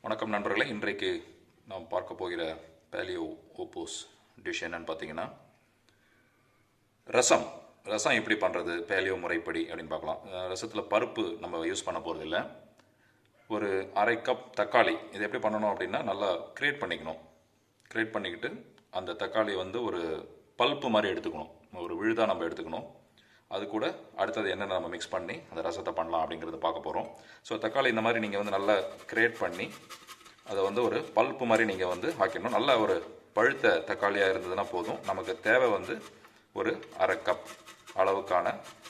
வணக்கம் நண்பர்களே, இன்றைக்கு நாம் பார்க்க போகிற பேலியோ ஓப்போஸ் டிஷ் என்னன்னு பார்த்தீங்கன்னா ரசம். ரசம் எப்படி பண்ணுறது பேலியோ முறைப்படி அப்படின்னு பார்க்கலாம். ரசத்தில் பருப்பு நம்ம யூஸ் பண்ண போகிறதில்ல. ஒரு அரை கப் தக்காளி இது எப்படி பண்ணணும் அப்படின்னா நல்லா கிரேட் பண்ணிக்கிட்டு அந்த தக்காளி வந்து ஒரு பல்ப்பு மாதிரி எடுத்துக்கணும், ஒரு விழுதாக நம்ம எடுத்துக்கணும். அது கூட அடுத்தது என்னென்ன நம்ம மிக்ஸ் பண்ணி அந்த ரசத்தை பண்ணலாம் அப்படிங்கிறத பார்க்க போகிறோம். ஸோ தக்காளி இந்த மாதிரி நீங்கள் வந்து நல்லா கிரேட் பண்ணி அதை வந்து ஒரு பல்ப்பு மாதிரி நீங்கள் வந்து ஆக்கிடணும். நல்ல ஒரு பழுத்த தக்காளியாக இருந்ததுன்னா போதும். நமக்கு தேவை வந்து ஒரு அரை கப் அளவுக்கான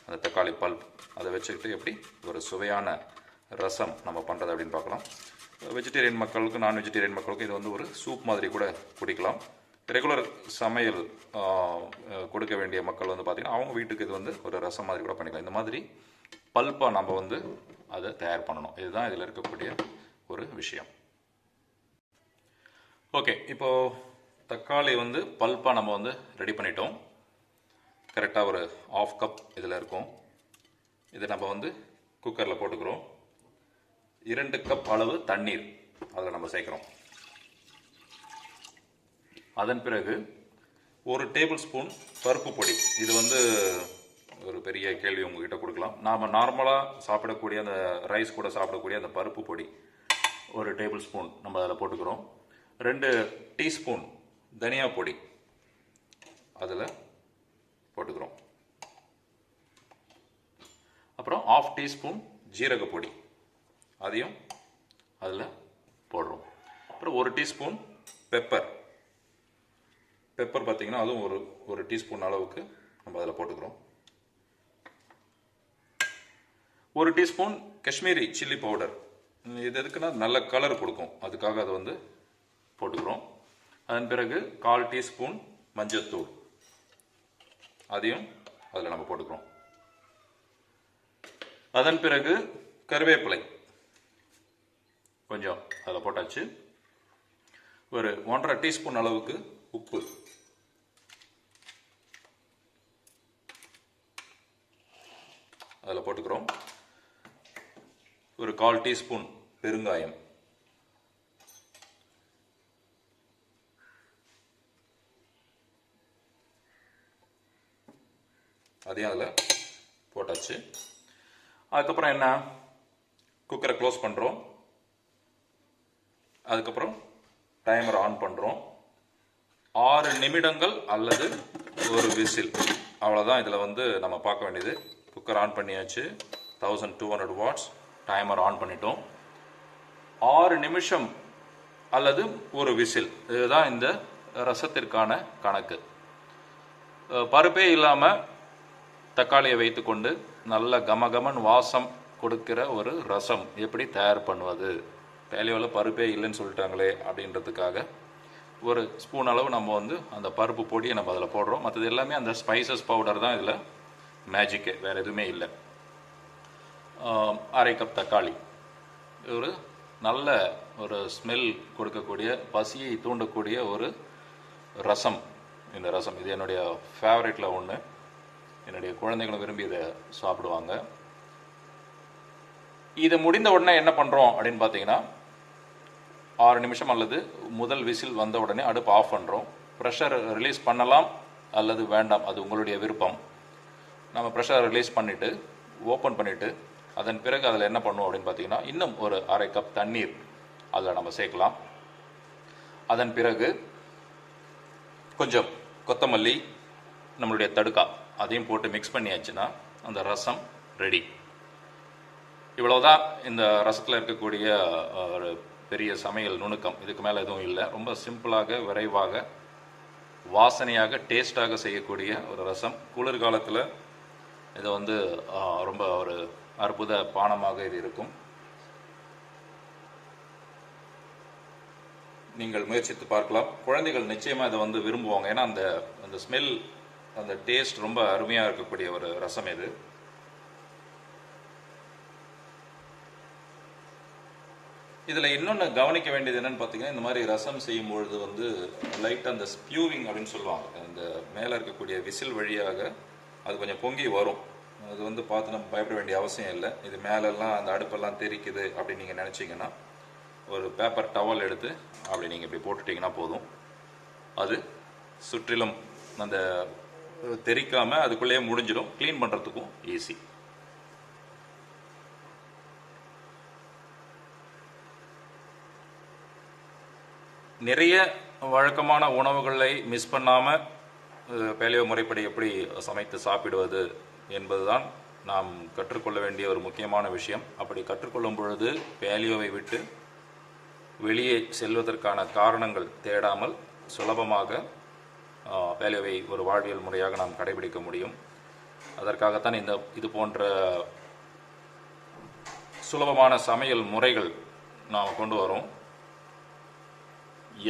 அந்த தக்காளி பல்ப். அதை வச்சுக்கிட்டு எப்படி ஒரு சுவையான ரசம் நம்ம பண்ணுறது அப்படின்னு பார்க்கலாம். வெஜிடேரியன் மக்களுக்கு நான் வெஜிடேரியன் மக்களுக்கு இது வந்து ஒரு சூப் மாதிரி கூட குடிக்கலாம். ரெகுலர் சமையல் கொடுக்க வேண்டிய மக்கள் வந்து பார்த்திங்கன்னா அவங்க வீட்டுக்கு இது வந்து ஒரு ரசம் மாதிரி கூட பண்ணிக்கலாம். இந்த மாதிரி பல்ப்பாக நம்ம வந்து அதை தயார் பண்ணணும். இதுதான் இதில் இருக்கக்கூடிய ஒரு விஷயம். ஓகே, இப்போது தக்காளி வந்து பல்ப்பாக நம்ம வந்து ரெடி பண்ணிட்டோம். கரெக்டாக ஒரு 1/2 கப் இதில் இருக்கும். இதை நம்ம வந்து குக்கரில் போட்டுக்கிறோம். 2 கப் அளவு தண்ணீர் அதில் நம்ம சேர்க்குறோம். அதன் பிறகு 1 டேபிள் ஸ்பூன் பருப்பு பொடி. இது வந்து ஒரு பெரிய கேள்வி உங்ககிட்ட கொடுக்கலாம். நாம் நார்மலாக சாப்பிடக்கூடிய அந்த ரைஸ் கூட சாப்பிடக்கூடிய அந்த பருப்பு பொடி 1 டேபிள் ஸ்பூன் நம்ம அதில் போட்டுக்கிறோம். 2 டீஸ்பூன் தனியா பொடி அதில் போட்டுக்கிறோம். அப்புறம் 1/2 டீஸ்பூன் ஜீரக பொடி அதையும் அதில் போடுறோம். அப்புறம் 1 டீஸ்பூன் பெப்பர் பார்த்தீங்கன்னா அதுவும் ஒரு டீஸ்பூன் அளவுக்கு நம்ம அதில் போட்டுக்கிறோம். 1 டீஸ்பூன் காஷ்மீரி சில்லி பவுடர். இது எதுக்குன்னா நல்ல கலர் கொடுக்கும், அதுக்காக அதை வந்து போட்டுக்கிறோம். அதன் பிறகு 1/4 டீஸ்பூன் மஞ்சத்தூள் அதையும் அதில் நம்ம போட்டுக்கிறோம். அதன் பிறகு கருவேப்பிலை கொஞ்சம் அதில் போட்டாச்சு. ஒரு 1/2 டீஸ்பூன் அளவுக்கு உப்பு, அதில் போட்டுக்கிறோம். ஒரு 1/4 டீஸ்பூன் பெருங்காயம், அதையும் அதில் போட்டாச்சு. அதுக்கப்புறம் என்ன, குக்கரை க்ளோஸ் பண்ணுறோம். அதுக்கப்புறம் டைமர் ஆன் பண்ணுறோம். 6 நிமிடங்கள் அல்லது ஒரு விசில், அவ்வளோதான் இதில் வந்து நம்ம பார்க்க வேண்டியது. குக்கர் ஆன் பண்ணியாச்சு. 1200 வாட்ஸ் டைமர் ஆன் பண்ணிட்டோம். 6 நிமிஷம் அல்லது ஒரு விசில், இதுதான் இந்த ரசத்திற்கான கணக்கு. பருப்பே இல்லாமல் தக்காளியை வைத்துக்கொண்டு நல்ல கமகமன் வாசம் கொடுக்கிற ஒரு ரசம் எப்படி தயார் பண்ணுவது? பேலியோவில் பருப்பே இல்லைன்னு சொல்லிட்டாங்களே அப்படின்றதுக்காக ஒரு ஸ்பூன் அளவு நம்ம வந்து அந்த பருப்பு பொடியை நம்ம அதில் போடுறோம். மற்றது எல்லாமே அந்த ஸ்பைசஸ் பவுடர் தான் இதில் மேஜிக்கு, வேறு எதுவுமே இல்லை. 1/2 கப் தக்காளி, ஒரு நல்ல ஒரு ஸ்மெல் கொடுக்கக்கூடிய, பசியை தூண்டக்கூடிய ஒரு ரசம். இந்த ரசம் இது என்னுடைய ஃபேவரட்டில் ஒன்று. என்னுடைய குழந்தைகளும் விரும்பி இதை சாப்பிடுவாங்க. இது முடிந்த உடனே என்ன பண்ணுறோம் அப்படின்னு பார்த்தீங்கன்னா 6 நிமிஷம் அல்லது முதல் விசில் வந்த உடனே அடுப்பு ஆஃப் பண்ணுறோம். ப்ரெஷர் ரிலீஸ் பண்ணலாம் அல்லது வேண்டாம், அது உங்களுடைய விருப்பம். நம்ம ப்ரெஷர் ரிலீஸ் பண்ணிவிட்டு ஓப்பன் பண்ணிவிட்டு அதன் பிறகு அதில் என்ன பண்ணுவோம் அப்படின்னு பார்த்தீங்கன்னா இன்னும் ஒரு 1/2 கப் தண்ணீர் அதில் நம்ம சேர்க்கலாம். அதன் பிறகு கொஞ்சம் கொத்தமல்லி, நம்மளுடைய தடுக்கா அதையும் போட்டு மிக்ஸ் பண்ணியாச்சுன்னா அந்த ரசம் ரெடி. இவ்வளவுதான் இந்த ரசத்தில் இருக்கக்கூடிய ஒரு பெரிய சமையல் நுணுக்கம். இதுக்கு மேலே எதுவும் இல்லை. ரொம்ப சிம்பிளாக, விரைவாக, வாசனையாக, டேஸ்டாக செய்யக்கூடிய ஒரு ரசம். குளிர்காலத்தில் இது வந்து ரொம்ப ஒரு அற்புத பானமாக இது இருக்கும். நீங்கள் முயற்சித்து பார்க்கலாம். குழந்தைகள் நிச்சயமாக இதை வந்து விரும்புவாங்க. ஏன்னா அந்த ஸ்மெல், அந்த டேஸ்ட் ரொம்ப அருமையாக இருக்கக்கூடிய ஒரு ரசம் இது. இதில் இன்னொன்று கவனிக்க வேண்டியது என்னென்னு பார்த்தீங்கன்னா, இந்த மாதிரி ரசம் செய்யும் பொழுது வந்து லைட்டாக அந்த ஸ்பியூவிங் அப்படின்னு சொல்லுவாங்க. இந்த மேலே இருக்கக்கூடிய விசில் வழியாக அது கொஞ்சம் பொங்கி வரும். அது வந்து பார்த்து நம்ம பயப்பட வேண்டிய அவசியம் இல்லை. இது மேலெல்லாம் அந்த அடுப்பெல்லாம் தெரிக்குது அப்படின்னு நீங்கள் நினச்சிங்கன்னா ஒரு பேப்பர் டவல் எடுத்து அப்படி நீங்கள் இப்படி போட்டுட்டிங்கன்னா போதும். அது சுற்றிலும் அந்த தெரிக்காமல் அதுக்குள்ளேயே முடிஞ்சிடும். க்ளீன் பண்ணுறதுக்கும் ஈஸி. நிறைய வழக்கமான உணவுகளை மிஸ் பண்ணாமல் பேலியோ முறைப்படி எப்படி சமைத்து சாப்பிடுவது என்பதுதான் நாம் கற்றுக்கொள்ள வேண்டிய ஒரு முக்கியமான விஷயம். அப்படி கற்றுக்கொள்ளும் பொழுது பேலியோவை விட்டு வெளியே செல்வதற்கான காரணங்கள் தேடாமல் சுலபமாக பேலியோவை ஒரு வாழ்வியல் முறையாக நாம் கடைபிடிக்க முடியும். அதற்காகத்தான் இது போன்ற சுலபமான சமையல் முறைகள் நாம் கொண்டு வரோம்.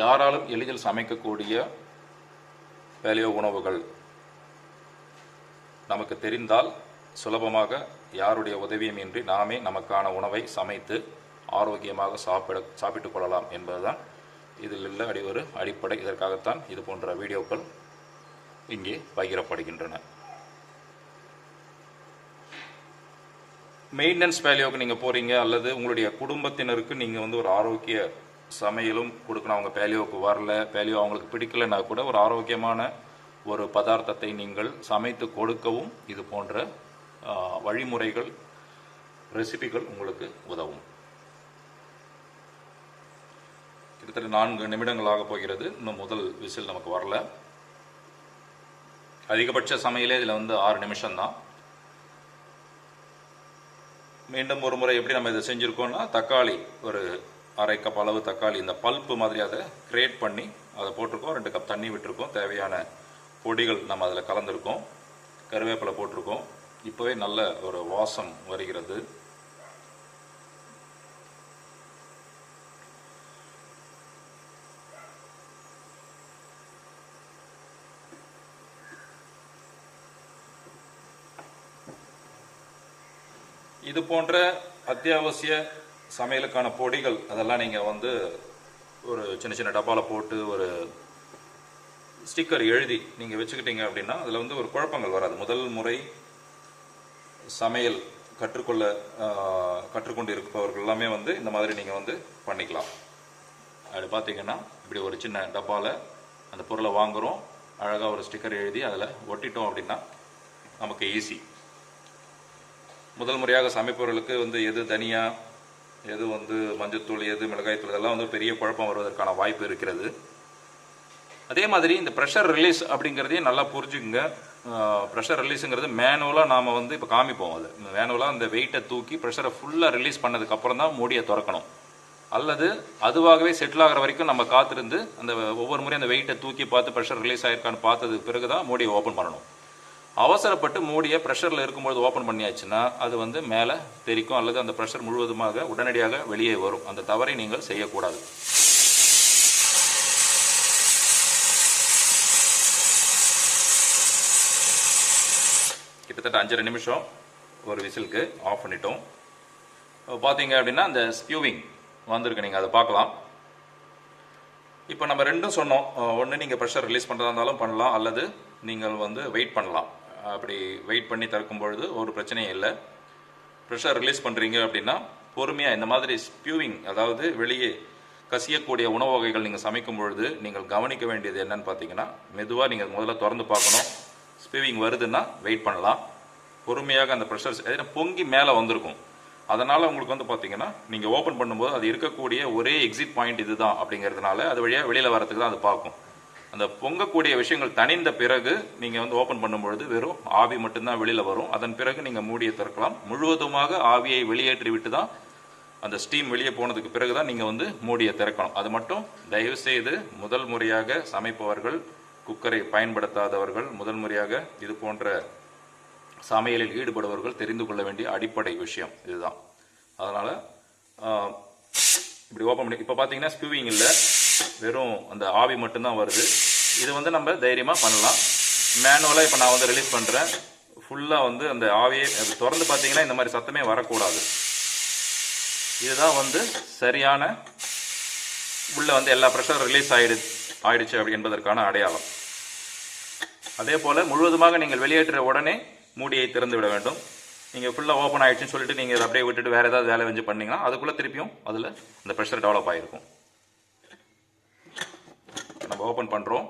யாராலும் எளிதில் சமைக்கக்கூடிய பேலியோ உணவுகள் நமக்கு தெரிந்தால் சுலபமாக யாருடைய உதவியும் இன்றி நாமே நமக்கான உணவை சமைத்து ஆரோக்கியமாக சாப்பிட்டு கொள்ளலாம் என்பதுதான் இதில் உள்ள ஒரு அடிப்படை. இதற்காகத்தான் இது போன்ற வீடியோக்கள் இங்கே பகிரப்படுகின்றன. மெயின்டெனன்ஸ் பேலியோவுக்கு நீங்கள் போகிறீங்க அல்லது உங்களுடைய குடும்பத்தினருக்கு நீங்கள் ஒரு ஆரோக்கிய சமையலும் கொடுக்கணும். அவங்க பேலியோவுக்கு வரல, பேலியோ அவங்களுக்கு பிடிக்கலைன்னா கூட ஒரு ஆரோக்கியமான ஒரு பதார்த்தத்தை நீங்கள் சமைத்து கொடுக்கவும் இது போன்ற வழிமுறைகள், ரெசிபிகள் உங்களுக்கு உதவும். கிட்டத்தட்ட 4 நிமிடங்களாக போகிறது. இன்னும் முதல் விசில் நமக்கு வரல. அதிகபட்ச சமையலே இதில் 6 நிமிஷம்தான். மீண்டும் ஒரு முறை எப்படி நம்ம இதை செஞ்சுருக்கோம்னா, தக்காளி ஒரு 1/2 கப் அளவு தக்காளி இந்த பல்ப்பு மாதிரி அதை கிரேட் பண்ணி அதை போட்டிருக்கோம். 2 கப் தண்ணி விட்டுருக்கோம். தேவையான பொடிகள் நம்ம அதில் கலந்துருக்கோம். கருவேப்பிலை போட்டிருக்கோம். இப்போவே நல்ல ஒரு வாசம் வருகிறது. இது போன்ற அத்தியாவசிய சமையலுக்கான பொடிகள் அதெல்லாம் நீங்கள் ஒரு சின்ன சின்ன டப்பாவில் போட்டு ஒரு ஸ்டிக்கர் எழுதி நீங்கள் வச்சுக்கிட்டீங்க அப்படின்னா அதில் ஒரு குழப்பங்கள் வராது. முதல் முறை சமையல் கற்றுக்கொண்டு இருப்பவர்கள் எல்லாமே இந்த மாதிரி நீங்கள் பண்ணிக்கலாம். அப்படி பார்த்தீங்கன்னா இப்படி ஒரு சின்ன டப்பாவில் அந்த பொருளை வாங்குகிறோம், அழகாக ஒரு ஸ்டிக்கர் எழுதி அதில் ஒட்டிட்டோம் அப்படின்னா நமக்கு ஈஸி. முதல் முறையாக சமைப்பவர்களுக்கு எது தனியா, எது மஞ்சத்தூள், எது மிளகாய்த்தூள், இதெல்லாம் பெரிய குழப்பம் வருவதற்கான வாய்ப்பு இருக்கிறது. அதே மாதிரி இந்த ப்ரெஷர் ரிலீஸ் அப்படிங்கிறதையும் நல்லா புரிஞ்சுக்குங்க. ப்ரெஷர் ரிலீஸுங்கிறது மேனுவலாக நாம் இப்போ காமிப்போம். அது மேனுவலாக அந்த வெயிட்டை தூக்கி ப்ரெஷரை ஃபுல்லாக ரிலீஸ் பண்ணதுக்கப்புறம் தான் மூடியை திறக்கணும். அல்லது அதுவாகவே செட்டில் ஆகிற வரைக்கும் நம்ம காத்திருந்து அந்த ஒவ்வொரு முறையும் அந்த வெயிட்டை தூக்கி பார்த்து ப்ரெஷர் ரிலீஸ் ஆகிருக்கான்னு பார்த்ததுக்கு பிறகு தான் மூடியை ஓப்பன் பண்ணணும். அவசரப்பட்டு மூடியை ப்ரெஷரில் இருக்கும்போது ஓப்பன் பண்ணியாச்சுன்னா அது மேலே தெரிக்கும் அல்லது அந்த ப்ரெஷர் முழுவதுமாக உடனடியாக வெளியே வரும். அந்த தவறை நீங்கள் செய்யக்கூடாது. கிட்டத்தட்ட 5.5 நிமிஷம் ஒரு விசிலுக்கு ஆஃப் பண்ணிட்டோம். பார்த்தீங்க அப்படின்னா அந்த ஸ்பியூவிங் வந்திருக்கு, நீங்கள் அதை பார்க்கலாம். இப்போ நம்ம ரெண்டும் சொன்னோம். ஒன்று நீங்கள் ப்ரெஷர் ரிலீஸ் பண்ணுறதா இருந்தாலும் பண்ணலாம், அல்லது நீங்கள் வெயிட் பண்ணலாம். அப்படி வெயிட் பண்ணி திறக்கும் பொழுது ஒரு பிரச்சனையும் இல்லை. ப்ரெஷர் ரிலீஸ் பண்ணுறீங்க அப்படின்னா பொறுமையாக இந்த மாதிரி ஸ்பியூவிங், அதாவது வெளியே கசியக்கூடிய உணவு வகைகள் நீங்கள் சமைக்கும் பொழுது நீங்கள் கவனிக்க வேண்டியது என்னன்னு பார்த்தீங்கன்னா, மெதுவாக நீங்கள் முதல்ல திறந்து பார்க்கணும். ஸ்பியூவிங் வருதுன்னா வெயிட் பண்ணலாம். பொறுமையாக அந்த ப்ரெஷர் பொங்கி மேலே வந்திருக்கும். அதனால் உங்களுக்கு பார்த்தீங்கன்னா நீங்கள் ஓப்பன் பண்ணும்போது அது இருக்கக்கூடிய ஒரே எக்ஸிட் பாயிண்ட் இதுதான் அப்படிங்கிறதுனால அது வழியாக வெளியில் வரத்துக்கு தான் அது பார்க்கும். அந்த பொங்கக்கூடிய விஷயங்கள் தணிந்த பிறகு நீங்கள் ஓப்பன் பண்ணும்பொழுது வெறும் ஆவி மட்டும்தான் வெளியில் வரும். அதன் பிறகு நீங்கள் மூடியை திறக்கலாம். முழுவதுமாக ஆவியை வெளியேற்றி விட்டு தான் அந்த ஸ்டீம் வெளியே போனதுக்கு பிறகு தான் நீங்கள் மூடியை திறக்கணும். அது மட்டும் தயவுசெய்து முதல் முறையாக சமைப்பவர்கள், குக்கரை பயன்படுத்தாதவர்கள், முதல் முறையாக இது போன்ற சமையலில் ஈடுபடுபவர்கள் தெரிந்து கொள்ள வேண்டிய அடிப்படை விஷயம் இதுதான். அதனால் இப்படி ஓப்பன் பண்ணி இப்போ பார்த்தீங்கன்னா ஸ்பியூவிங் இல்லை, வெறும் அந்த ஆவி மட்டும்தான் வருது. இது நம்ம தைரியமாக பண்ணலாம். மேனுவலாக இப்போ நான் ரிலீஸ் பண்ணுறேன். ஃபுல்லாக அந்த ஆவியை அது திறந்து பார்த்தீங்கன்னா இந்த மாதிரி சத்தமே வரக்கூடாது. இதுதான் சரியான உள்ள எல்லா ப்ரெஷர் ரிலீஸ் ஆயிடுச்சு அப்படி என்பதற்கான அடையாளம். அதே போல் முழுவதுமாக நீங்கள் வெளியேற்ற உடனே மூடியை திறந்து விட வேண்டும். நீங்கள் ஃபுல்லாக ஓப்பன் ஆகிடுச்சுன்னு சொல்லிட்டு நீங்கள் இதை அப்படியே விட்டுட்டு வேறு ஏதாவது வேலை வச்சு பண்ணிங்கன்னா அதுக்குள்ளே திருப்பியும் அதில் இந்த ப்ரெஷர் டெவலப் ஆகிருக்கும். நம்ம ஓப்பன் பண்ணுறோம்.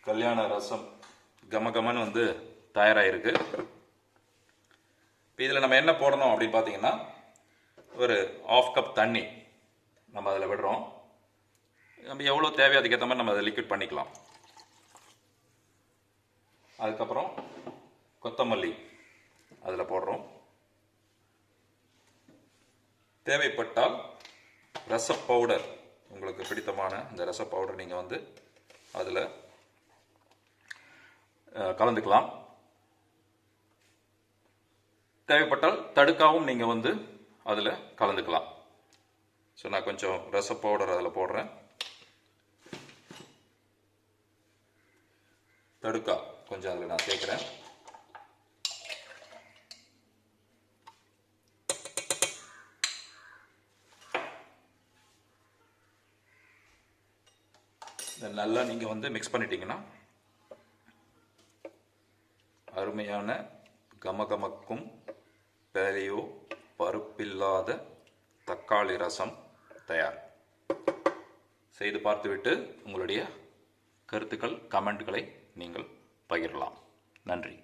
கல்யாண ரசம் கமகமன்னு வந்து தயாராகிருக்கு. இப்போ இதில் நம்ம என்ன போடணும் அப்படின்னு பார்த்தீங்கன்னா, ஒரு 1/2 கப் தண்ணி நம்ம அதில் விடுறோம். நம்ம எவ்வளோ தேவையோ அதுக்கேற்ற மாதிரி நம்ம அதை லிக்விட் பண்ணிக்கலாம். அதுக்கப்புறம் கொத்தமல்லி அதில் போடுறோம். தேவைப்பட்டால் ரச பவுடர், உங்களுக்கு பிடித்தமான இந்த ரச பவுடர் நீங்கள் வந்து அதில் கலந்துக்கலாம். தேவைப்பட்டால் தடுக்காவும் நீங்கள் வந்து அதில் கலந்துக்கலாம். ஸோ நான் கொஞ்சம் ரச பவுடர் அதில் போடுறேன். தடுக்கா கொஞ்சம் அதில் நான் சேர்க்குறேன். இதை நல்லா நீங்கள் வந்து மிக்ஸ் பண்ணிட்டீங்கன்னா அருமையான கமகமக்கும் பேலியோ பருப்பில்லாத தக்காளி ரசம் தயார். செய்து பார்த்துவிட்டு உங்களுடைய கருத்துக்கள், கமெண்ட்களை நீங்கள் பகிரலாம். நன்றி.